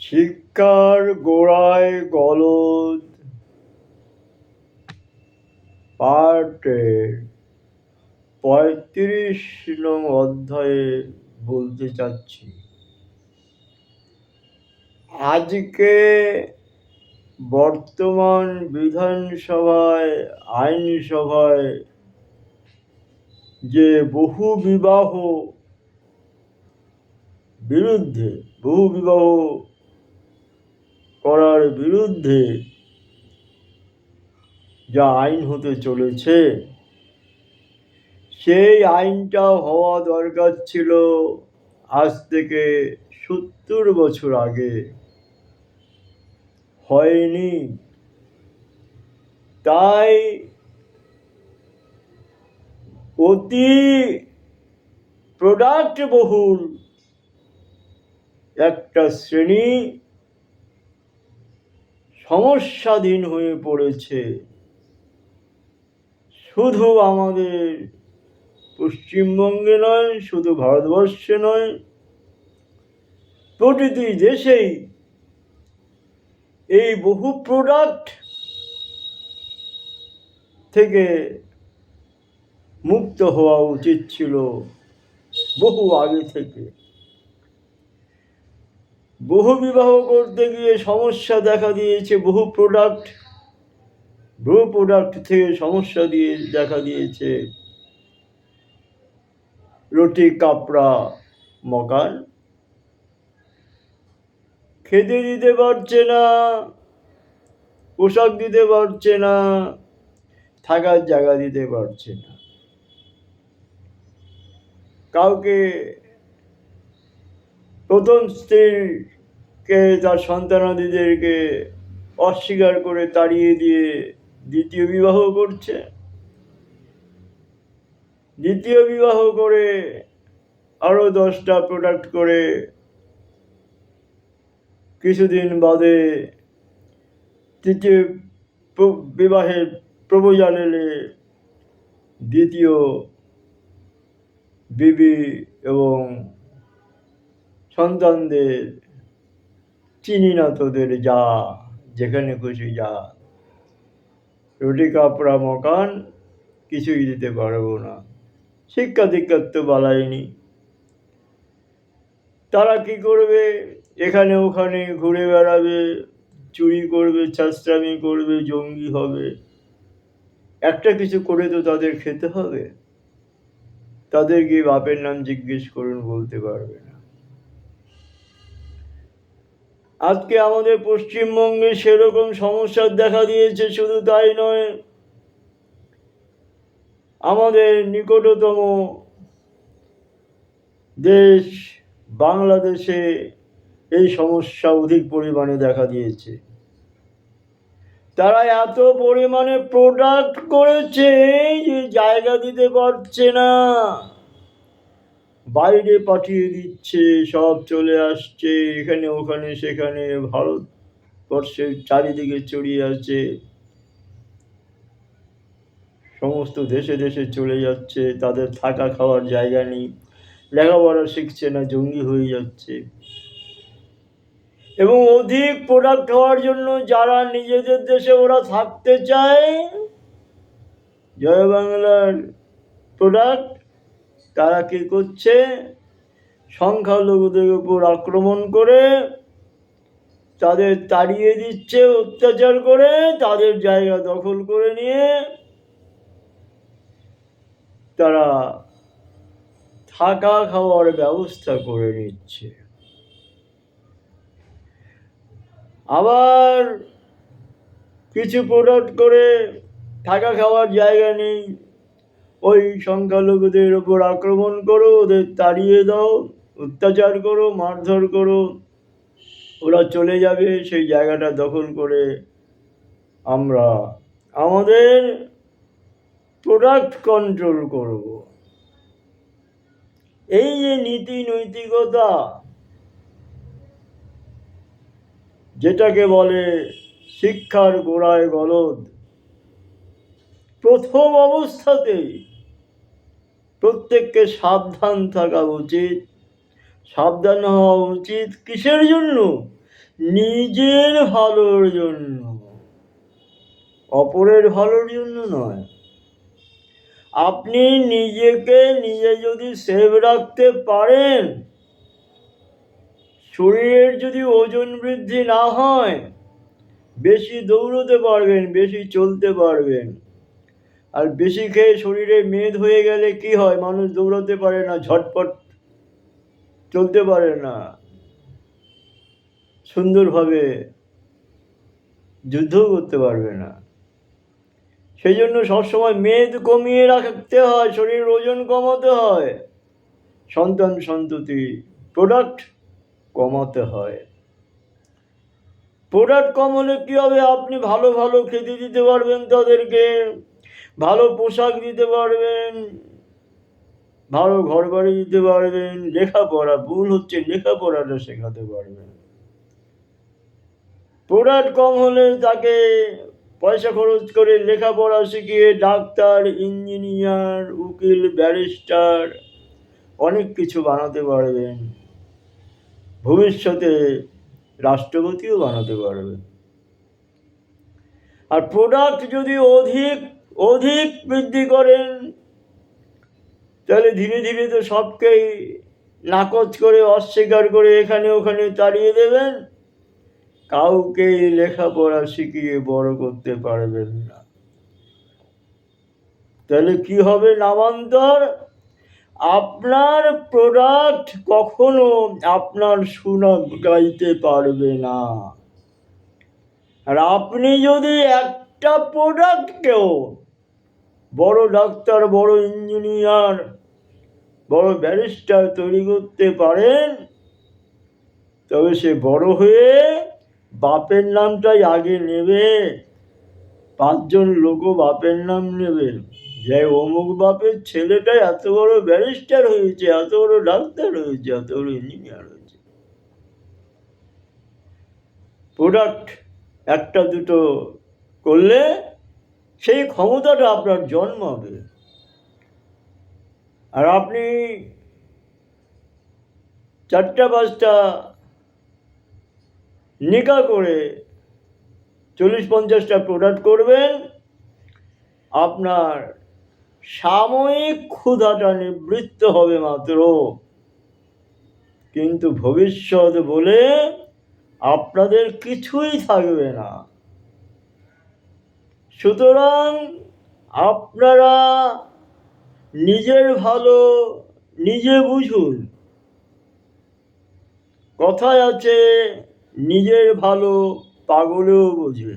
শিক্ষার গোড়ায় গলদ পাঠের ৩৫ নং অধ্যায়ে বলতে চাচ্ছি। আজকে বর্তমান বিধানসভায় আইনসভায় যে বহু বিবাহ করার বিরুদ্ধে যা আইন হতে চলেছে, সেই আইনটা হওয়া দরকার ছিল আজ থেকে ৭০ বছর আগে। হয়নি। তাই অতি প্রোডাক্ট বহুল একটা শ্রেণী সমস্যাধীন হয়ে পড়েছে। শুধু আমাদের পশ্চিমবঙ্গে নয়, শুধু ভারতবর্ষে নয়, প্রতিটি দেশেই এই বহু প্রোডাক্ট থেকে মুক্ত হওয়া উচিত ছিল বহু আগে থেকে। বহু বিবাহ করতে গিয়ে সমস্যা দেখা দিয়েছে। বহু প্রোডাক্ট থেকে সমস্যা দেখা দিয়েছে। রুটি, কাপড়া, মকান খেতে দিতে পারছে না, পোশাক দিতে পারছে না, থাকার জায়গা দিতে পারছে না। কাউকে প্রথম স্ত্রীকে তার সন্তানাদিদেরকে অস্বীকার করে তাড়িয়ে দিয়ে দ্বিতীয় বিবাহ করছে। দ্বিতীয় বিবাহ করে আরো 10টা প্রোডাক্ট করে কিছুদিন বাদে তৃতীয় বিবাহের প্রপোজাল এলে দ্বিতীয় বিবি এবং সন্তানদের চিনি না তোদের, যা যেখানে খুশি যা, রুটি, কাপড়া, মকান কিছুই দিতে পারবো না। শিক্ষা দীক্ষার তো বালাইনি। তারা কি করবে? এখানে ওখানে ঘুরে বেড়াবে, চুরি করবে, চাষরামি করবে, জঙ্গি হবে। একটা কিছু করে তো তাদের খেতে হবে। তাদের গিয়ে বাপের নাম জিজ্ঞেস করুন, বলতে পারবে না। আজকে আমাদের পশ্চিমবঙ্গে সেরকম সমস্যা দেখা দিয়েছে। শুধু তাই নয়, আমাদের নিকটতম দেশ বাংলাদেশে এই সমস্যা অধিক পরিমাণে দেখা দিয়েছে। তারা এত পরিমাণে প্রোডাক্ট করেছে যে জায়গা দিতে পারছে না, বাইরে পাঠিয়ে দিচ্ছে। সব চলে আসছে এখানে ওখানে সেখানে, ভারতবর্ষের চারিদিকে ছড়িয়ে আছে, সমস্ত দেশে দেশে চলে যাচ্ছে। তাদের থাকা খাওয়ার জায়গা নেই, লেখাপড়া শিখছে না, জঙ্গি হয়ে যাচ্ছে। এবং অধিক প্রোডাক্ট হওয়ার জন্য যারা নিজেদের দেশে ওরা থাকতে চায়, জয় বাংলার প্রোডাক্ট, তারা কি করছে? সংখ্যালঘুদের উপর আক্রমণ করে তাদের তাড়িয়ে দিচ্ছে, অত্যাচার করে তাদের জায়গা দখল করে নিয়ে তারা থাকা খাওয়ার ব্যবস্থা করে নিচ্ছে। আবার কিছু প্রোডাক্ট করে থাকা খাওয়ার জায়গা নেই, ওই সংখ্যালঘুদের ওপর আক্রমণ করো, ওদের তাড়িয়ে দাও, অত্যাচার করো, মারধর করো, ওরা চলে যাবে। সেই জায়গাটা দখল করে আমরা আমাদের প্রোডাক্ট কন্ট্রোল করব। এই যে নীতি নৈতিকতা, যেটাকে বলে শিক্ষার গোড়ায় গলদ, প্রথম অবস্থাতেই প্রত্যেককে সাবধান থাকা উচিত। সাবধান হওয়া উচিত কিসের জন্য? নিজের ভালোর জন্য, অপরের ভালোর জন্য নয়। আপনি নিজেকে নিজে যদি সেভ রাখতে পারেন, শরীরের যদি ওজন বৃদ্ধি না হয়, বেশি দৌড়তে পারবেন, বেশি চলতে পারবেন। আর বেশি খেয়ে শরীরে মেদ হয়ে গেলে কি হয়? মানুষ দৌড়াতে পারে না, ঝটপট চলতে পারে না, সুন্দরভাবে যুদ্ধও করতে পারবে না। সেই জন্য সবসময় মেদ কমিয়ে রাখতে হয়, শরীরের ওজন কমাতে হয়, সন্তান সন্ততি প্রোডাক্ট কমাতে হয়। প্রোডাক্ট কম হলে কী হবে? আপনি ভালো ভালো খেতে দিতে পারবেন তাদেরকে, ভালো পোশাক দিতে পারবেন, ভালো ঘর বাড়ি দিতে পারবেন, লেখাপড়া, ভুল হচ্ছে লেখাপড়াটা শেখাতে পারবেন। প্রোডাক্ট কম হলে তাকে পয়সা খরচ করে লেখাপড়া শিখিয়ে ডাক্তার, ইঞ্জিনিয়ার, উকিল, ব্যারিস্টার অনেক কিছু বানাতে পারবেন, ভবিষ্যতে রাষ্ট্রপতিও বানাতে পারবেন। আর প্রোডাক্ট যদি অধিক বৃদ্ধি করেন, তাহলে ধীরে ধীরে তো সবকেই নাকচ করে, অস্বীকার করে এখানে ওখানে তাড়িয়ে দেবেন, কাউকে লেখাপড়া শিখিয়ে বড় করতে পারবেন না। তাহলে কি হবে? নামান্তর, আপনার প্রোডাক্ট কখনো আপনার সুনাম গাইতে পারবে না। আর আপনি যদি একটা প্রোডাক্টকেও বড় ডাক্তার, বড় ইঞ্জিনিয়ার, বড় ব্যারিস্টার তৈরি করতে পারেন, তবে সে বড় হয়ে বাপের নামটাই আগে নেবে। 5 জন লোকও বাপের নাম নেবে, যে অমুক বাপের ছেলেটা এত বড় ব্যারিস্টার হয়েছে, এত বড় ডাক্তার হয়েছে, এত বড় ইঞ্জিনিয়ার হয়েছে। প্রোডাক্ট একটা দুটো করলে সেই ক্ষমতাটা আপনার জন্মাবে। আর আপনি 4-5টা নিকা করে 40-50টা প্রোডাক্ট করবেন, আপনার সাময়িক ক্ষুধাটা নিবৃত্ত হবে মাত্র, কিন্তু ভবিষ্যৎ বলে আপনাদের কিছুই থাকবে না। সুতরাং আপনারা নিজের ভালো নিজে বুঝুন। কথায় আছে, নিজের ভালো পাগলেও বোঝে।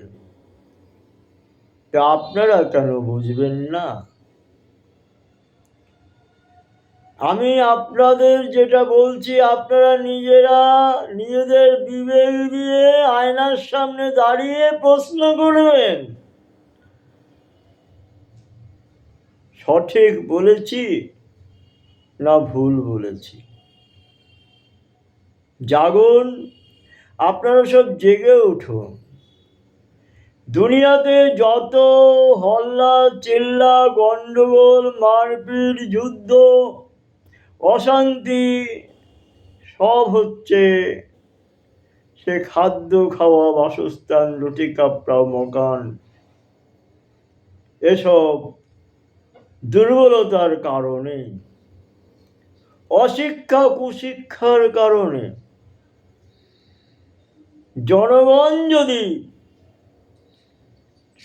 তা আপনারা কেন বুঝবেন না? আমি আপনাদের যেটা বলছি, আপনারা নিজেরা নিজেদের বিবেক দিয়ে আয়নার সামনে দাঁড়িয়ে প্রশ্ন করবেন, সঠিক বলেছি না ভুল বলেছি। জাগুন, আপনারা সব জেগে উঠুন। দুনিয়াতে যত হল্লা চিল্লা, গন্ডগোল, মারপিট, যুদ্ধ, অশান্তি সব হচ্ছে সে খাদ্য খাওয়া, বাসস্থান, রুটি কাপড়া, মকান, এসব দুর্বলতার কারণে, অশিক্ষা কুশিক্ষার কারণে। জনগণ যদি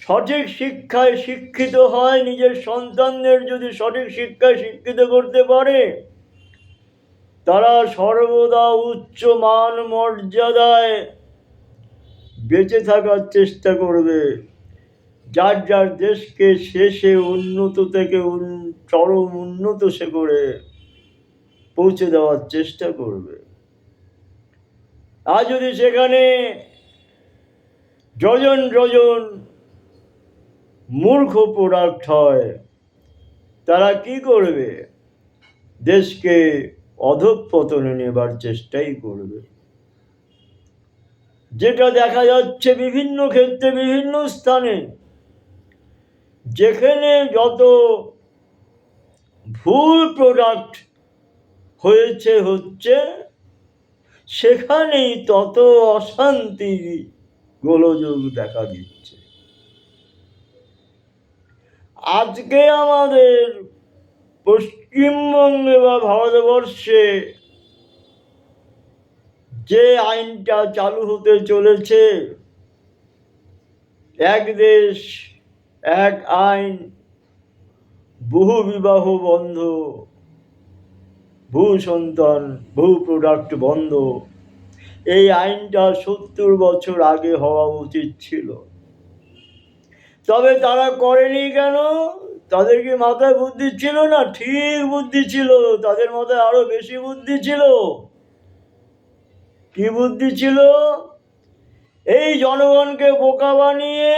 সঠিক শিক্ষায় শিক্ষিত হয়, নিজের সন্তানদের যদি সঠিক শিক্ষায় শিক্ষিত করতে পারে, তারা সর্বদা উচ্চ মান মর্যাদায় বেঁচে থাকার চেষ্টা করবে। যার যার দেশকে শেষে উন্নত থেকে চরম উন্নত সে করে পৌঁছে দেওয়ার চেষ্টা করবে। আর যদি সেখানে ডজন ডজন মূর্খ প্রোডাক্ট হয়, তারা কি করবে? দেশকে অধঃপতনে নেবার চেষ্টাই করবে। যেটা দেখা যাচ্ছে বিভিন্ন ক্ষেত্রে, বিভিন্ন স্থানে, যেখানে যত ভুল প্রোডাক্ট হচ্ছে, সেখানেই তত অশান্তি গোলযোগ দেখা দিচ্ছে। আজকে আমাদের পশ্চিমবঙ্গে বা ভারতবর্ষে যে আইনটা চালু হতে চলেছে, এক দেশ এক আইন, বহু বিবাহ বন্ধ, বহু সন্তান, বহু প্রোডাক্ট বন্ধ, এই আইনটা 70 বছর আগে হওয়া উচিত ছিল। তবে তারা করেনি কেন? তাদের কি মাথায় বুদ্ধি ছিল না? ঠিক বুদ্ধি ছিল, তাদের মাথায় আরো বেশি বুদ্ধি ছিল। কি বুদ্ধি ছিল? এই জনগণকে বোকা বানিয়ে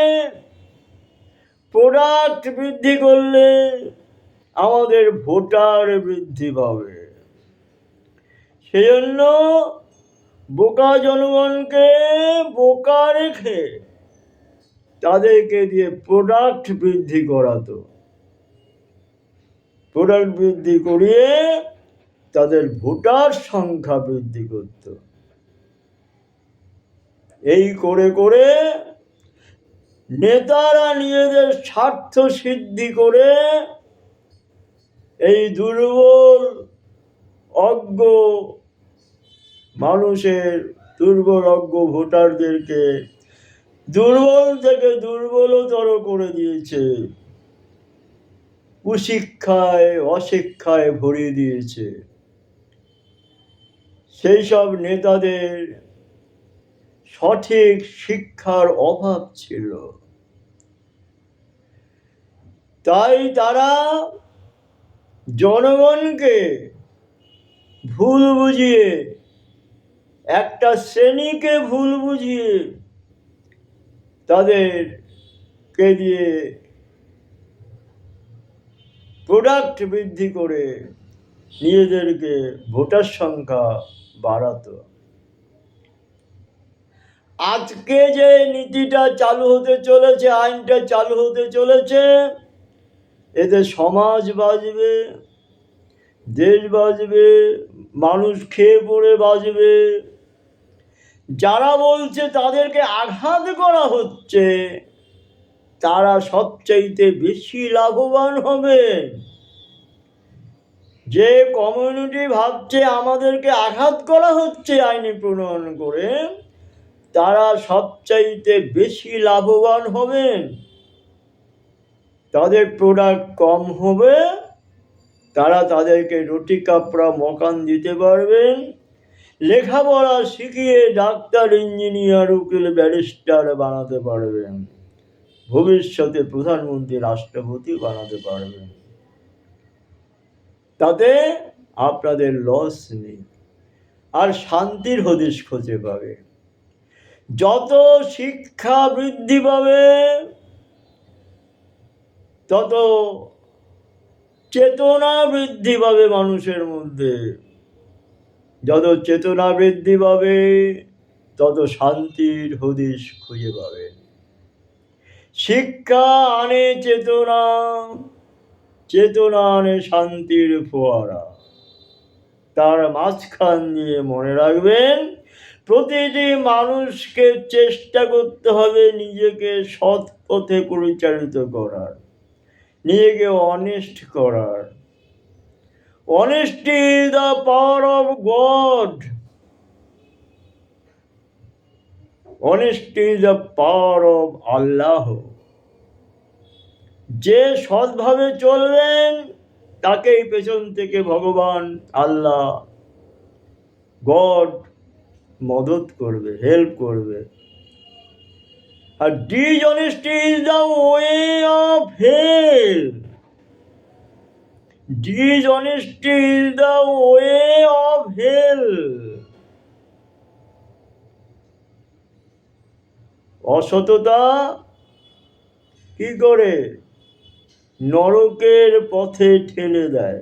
প্রোডাক্ট বৃদ্ধি করলে আমাদের ভোটার বৃদ্ধি পাবে। সেজন্য বোকা জনগণকে বোকা রেখে তাদেরকে দিয়ে প্রোডাক্ট বৃদ্ধি করাতো। প্রোডাক্ট বৃদ্ধি করিয়ে তাদের ভোটার সংখ্যা বৃদ্ধি করত। এই করে করে নেতারা নিজেদের স্বার্থ সিদ্ধি করে এই দুর্বল অজ্ঞ মানুষের, দুর্বল অজ্ঞ ভোটারদেরকে দুর্বল থেকে দুর্বলতর করে দিয়েছে, কুশিক্ষায় অশিক্ষায় ভরিয়ে দিয়েছে। সেই সব নেতাদের সঠিক শিক্ষার অভাব ছিল, তাই তারা জনগণকে ভুল বুঝিয়ে, একটা শ্রেণীকে ভুল বুঝিয়ে তাদেরকে দিয়ে প্রোডাক্ট বৃদ্ধি করে নিজেদেরকে ভোটার সংখ্যা বাড়াতো। আজকে যে নীতিটা চালু হতে চলেছে, আইনটা চালু হতে চলেছে, এতে সমাজ বাঁচবে, দেশ বাঁচবে, মানুষ খেয়ে পড়ে বাঁচবে। যারা বলছে তাদেরকে আঘাত করা হচ্ছে, তারা সবচাইতে বেশি লাভবান হবে। যে কমিউনিটি ভাবছে আমাদেরকে আঘাত করা হচ্ছে আইনি প্রণয়ন করে, তারা সবচাইতে বেশি লাভবান হবেন। তাদের প্রোডাক্ট কম হবে, তারা তাদেরকে রুটি কাপড়া মকান দিতে পারবেন, লেখাপড়া শিখিয়ে ডাক্তার, ইঞ্জিনিয়ার, উকিল, ব্যারিস্টার বানাতে পারবেন, ভবিষ্যতে প্রধানমন্ত্রী, রাষ্ট্রপতি বানাতে পারবেন। তাতে আপনাদের লস নেই, আর শান্তির হদিশ খুঁজে পাবে। যত শিক্ষা বৃদ্ধি পাবে তত চেতনা বৃদ্ধি পাবে মানুষের মধ্যে, যত চেতনা বৃদ্ধি পাবে তত শান্তির হদিশ খুঁজে পাবে। শিক্ষা আনে চেতনা, চেতনা আনে শান্তির ফোয়ারা। তার মাঝখান দিয়ে মনে রাখবেন, প্রতিটি মানুষকে চেষ্টা করতে হবে নিজেকে সৎ পথে পরিচালিত করার, নিজেকে অনেস্ট করার। Honesty is the power of God. Honesty is the power of Allah. যে সৎভাবে চলবেন তাকেই পেছন থেকে ভগবান, আল্লাহ, গড মদত করবে, হেল্প করবে। আর dishonesty is the way of hell. Dishonesty is the way of hell. অসততা কি করে? নরকের পথে ঠেলে দেয়।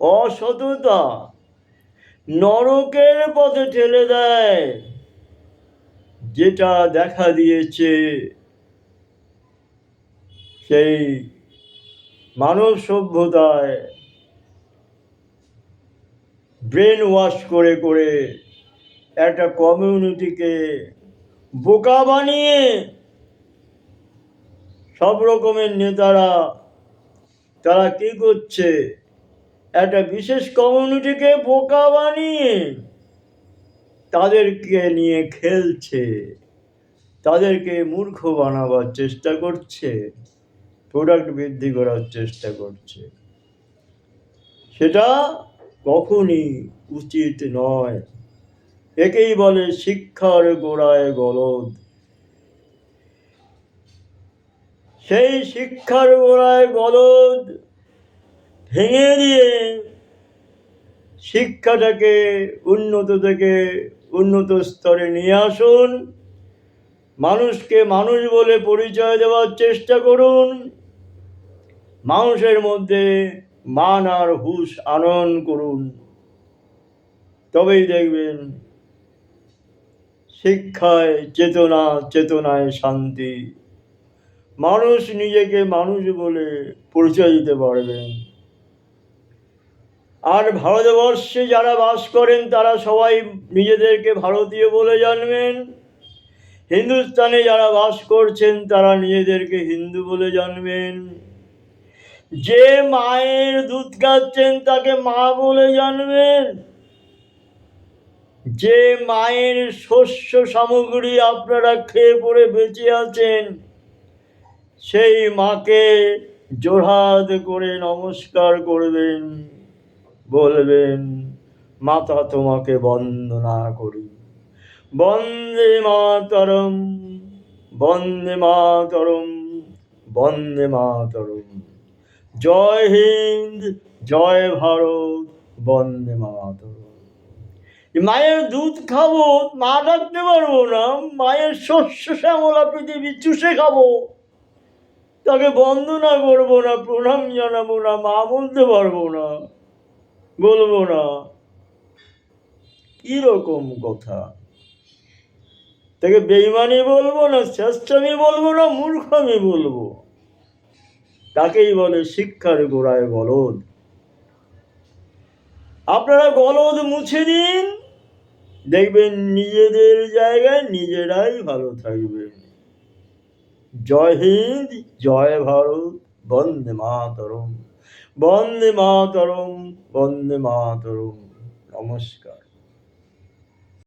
অসততা নরকের পথে ঠেলে দেয়, যেটা দেখা দিয়েছে সেই মানব সভ্যতায় ব্রেন ওয়াশ করে করে একটা কমিউনিটিকে বোকা বানিয়ে সব রকমের নেতারা তারা কি করছে, একটা বিশেষ কমিউনিটিকে বোকা বানিয়ে তাদেরকে নিয়ে খেলছে, তাদেরকে মূর্খ বানাবার চেষ্টা করছে, প্রোডাক্ট বৃদ্ধি করার চেষ্টা করছে। সেটা কখনই উচিত নয়। একেই বলে শিক্ষার গোড়ায় গলদ। সেই শিক্ষার গোড়ায় গলদ ভেঙে দিয়ে শিক্ষাটাকে উন্নত থেকে উন্নত স্তরে নিয়ে আসুন। মানুষকে মানুষ বলে পরিচয় দেওয়ার চেষ্টা করুন। মানুষের মধ্যে মান আর হুঁশ আনয়ন করুন। তবেই দেখবেন শিক্ষায় চেতনা, চেতনায় শান্তি। মানুষ নিজেকে মানুষ বলে পরিচয় দিতে পারবেন। আর ভারতবর্ষে যারা বাস করেন তারা সবাই নিজেদেরকে ভারতীয় বলে জানবেন। হিন্দুস্তানে যারা বাস করছেন তারা নিজেদেরকে হিন্দু বলে জানবেন। যে মায়ের দুধ খাচ্ছেন তাকে মা বলে জানবেন। যে মায়ের শস্য সামগ্রী আপনারা খেয়ে পড়ে বেঁচে আছেন সেই মাকে জোড়হাত করে নমস্কার করবেন, বলবেন মাতা তোমাকে বন্দনা করি। বন্দে মাতরম, বন্দে মাতরম, বন্দে মাতরম। জয় হিন্দ, জয় ভারত, বন্দে মাতরম। মায়ের দুধ খাবো, মা ডাকতে পারবো না। মায়ের শস্য শ্যামলা পৃথিবী চুষে খাবো, তাকে বন্দনা করবো না, প্রণাম জানাবো না, মা বলতে পারবো না, বলবো না। কিরকম কথা? তাকে বেঈমানি বলবো না, চেষ্টামি বলবো না, মূর্খামি বলবো? তাকেই বলে শিক্ষার গোড়ায় গলদ। আপনারা গলদ মুছে দিন, দেখবেন নিজেদের জায়গায় নিজেরাই ভালো থাকবেন। জয় হিন্দ, জয় ভারত, বন্দে মাতরম, বন্দে মাতরম, বন্দে মাতরম। নমস্কার।